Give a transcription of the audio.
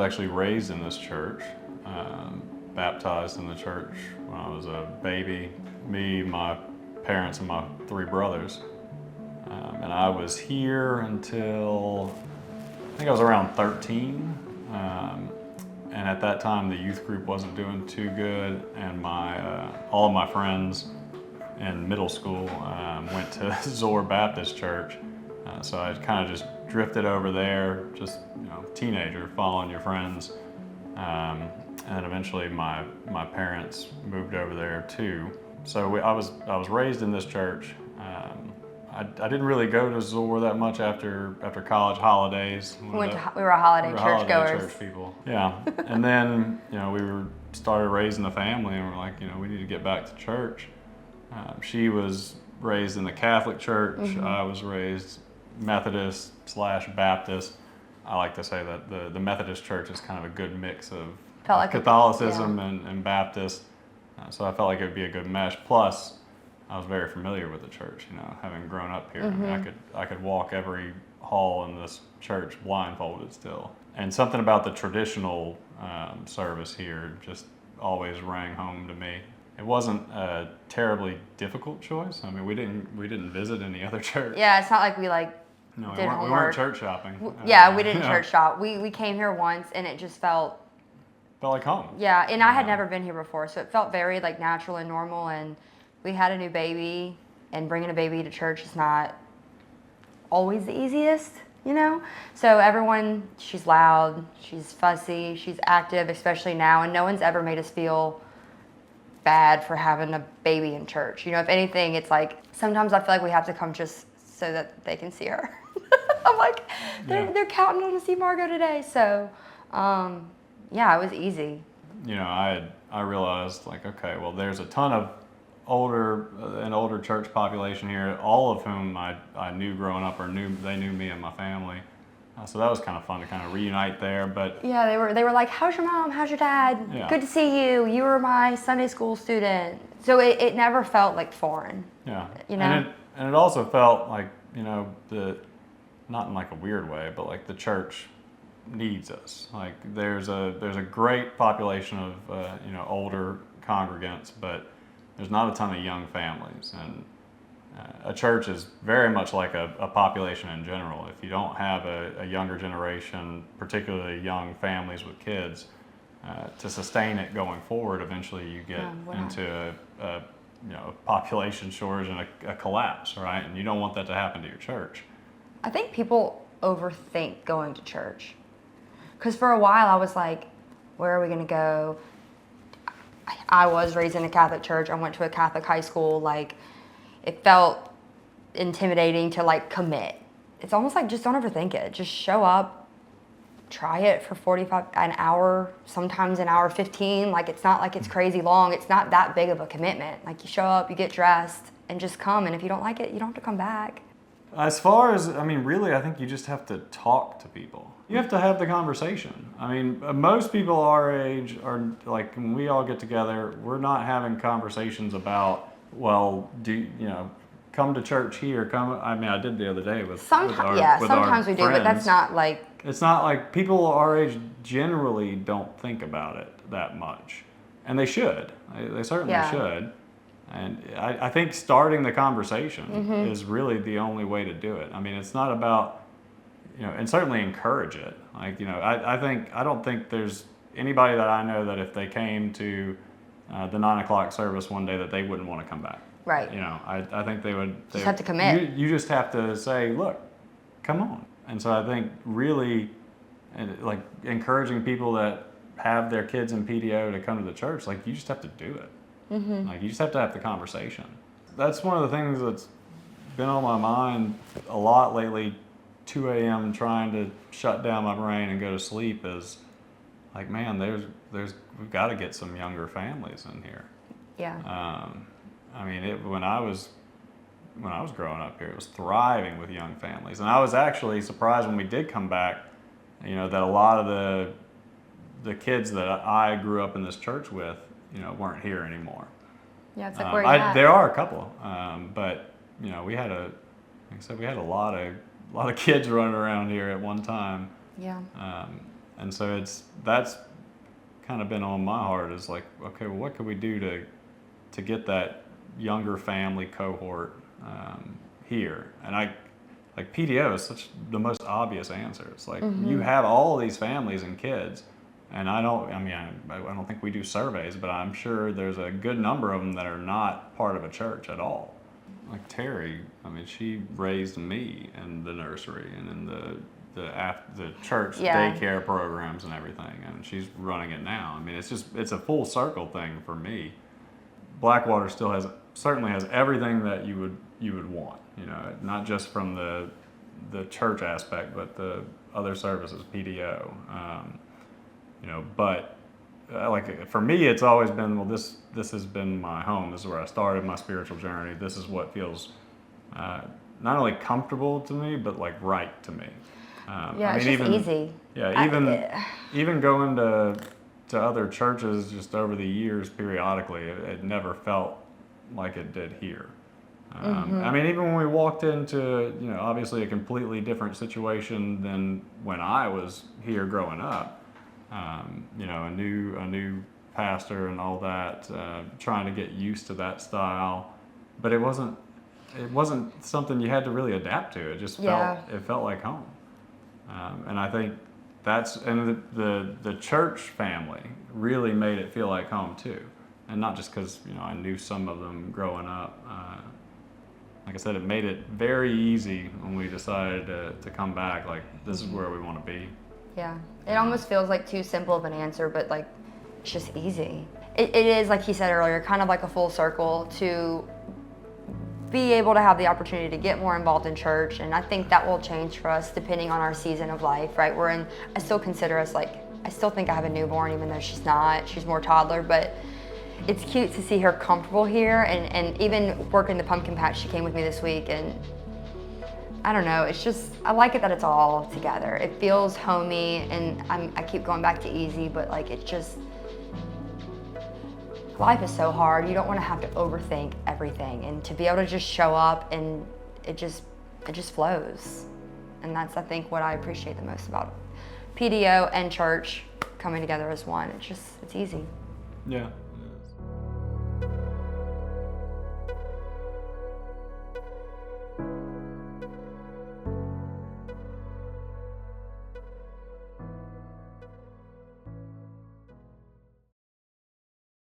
was actually raised in this church, baptized in the church when I was a baby. Me, my parents, and my 3 brothers. And I was here until I think I was around 13. And at that time, the youth group wasn't doing too good, and all of my friends in middle school went to Zor Baptist Church. So I kind of just drifted over there, just teenager, following your friends. And then eventually my parents moved over there too. So I was raised in this church. I didn't really go to Zor that much after college holidays. We were holiday churchgoers. Church people. Yeah, and then we started raising the family, and we're like, we need to get back to church. She was raised in the Catholic church. Mm-hmm. I was raised Methodist / Baptist. I like to say that the Methodist church is kind of a good mix of Catholicism and Baptist. So I felt like it would be a good mesh. Plus, I was very familiar with the church, having grown up here. Mm-hmm. I mean, I could walk every hall in this church blindfolded still. And something about the traditional service here just always rang home to me. It wasn't a terribly difficult choice. I mean, we didn't visit any other church. Yeah, it's not like we did homework. We weren't church shopping. We didn't church shop. We came here once, and it just felt like home. Yeah, and I had never been here before, so it felt very natural and normal. And we had a new baby, and bringing a baby to church is not always the easiest, So everyone, she's loud, she's fussy, she's active, especially now, and no one's ever made us feel bad for having a baby in church. If anything, it's sometimes I feel like we have to come just so that they can see her. I'm like, they're counting on to see Margot today. So, it was easy. I realized okay, well, there's a ton of older church population here, all of whom I knew growing up, or they knew me and my family. So that was kind of fun to kind of reunite there. But yeah, they were like, how's your mom? How's your dad? Yeah. Good to see you. You were my Sunday school student. So it never felt foreign. Yeah. And it also felt like, not in a weird way, but the church needs us. There's a great population of older congregants, but there's not a ton of young families, and a church is very much like a population in general. If you don't have a younger generation, particularly young families with kids, to sustain it going forward, eventually you get into a population shortage and a collapse, right? And you don't want that to happen to your church. I think people overthink going to church. Because for a while I was like, where are we going to go? I was raised in a Catholic church. I went to a Catholic high school. It felt intimidating to commit. It's almost just don't overthink it. Just show up, try it for an hour, sometimes an hour 15. It's not like it's crazy long. It's not that big of a commitment. You show up, you get dressed, and just come. And if you don't like it, you don't have to come back. As far as, really, I think you just have to talk to people. You have to have the conversation. Most people our age are when we all get together, we're not having conversations about, well, come to church here. I did the other day with sometimes we do, but that's not It's not people our age generally don't think about it that much, and they should. They certainly should. And I think starting the conversation is really the only way to do it. It's not about, and certainly encourage it. I don't think there's anybody that I know that if they came to the 9:00 service one day that they wouldn't want to come back. Right. I think they would. Just have to commit. You just have to say, look, come on. And so I think really, encouraging people that have their kids in PTO to come to the church, you just have to do it. Mm-hmm. You just have to have the conversation. That's one of the things that's been on my mind a lot lately. 2 a.m. trying to shut down my brain and go to sleep is man, we've got to get some younger families in here. Yeah. When I was growing up here, it was thriving with young families, and I was actually surprised when we did come back. That a lot of the kids that I grew up in this church with, weren't here anymore. Yeah, it's where you at? There are a couple, but we had a lot of kids running around here at one time. Yeah. And so that's kind of been on my heart, is like, okay, well, what could we do to get that younger family cohort here? And like PDO is the most obvious answer. It's like, you have all these families and kids, and I don't think we do surveys, but I'm sure there's a good number of them that are not part of a church at all. Like Terry, she raised me in the nursery and in the church daycare programs and everything, and she's running it now. It's a full circle thing for me. Blackwater certainly has everything that you would want, not just from the church aspect, but the other services, PDO, but like for me, it's always been, well, this has been my home. This is where I started my spiritual journey. This is what feels not only comfortable to me, but like right to me. It's just easy. Yeah, even going to other churches just over the years periodically, it never felt like it did here. Even when we walked into, obviously a completely different situation than when I was here growing up. A new pastor and all that, trying to get used to that style, but it wasn't something you had to really adapt to. It just felt like home. And I think the church family really made it feel like home too. And not just because, I knew some of them growing up. Like I said, it made it very easy when we decided to come back, like, this is where we want to be. Yeah, it almost feels like too simple of an answer, but like, it's just easy. It is, like he said earlier, kind of like a full circle to be able to have the opportunity to get more involved in church, and I think that will change for us depending on our season of life, right? I still consider us I still think I have a newborn, even though she's not. She's more toddler, but it's cute to see her comfortable here, and even working the pumpkin patch, she came with me this week, and I don't know, it's just, I like it that it's all together. It feels homey, and I keep going back to easy, but like, it's just, life is so hard. You don't want to have to overthink everything, and to be able to just show up and it just flows. And that's, I think, what I appreciate the most about PDO and church coming together as one. It's easy. Yeah,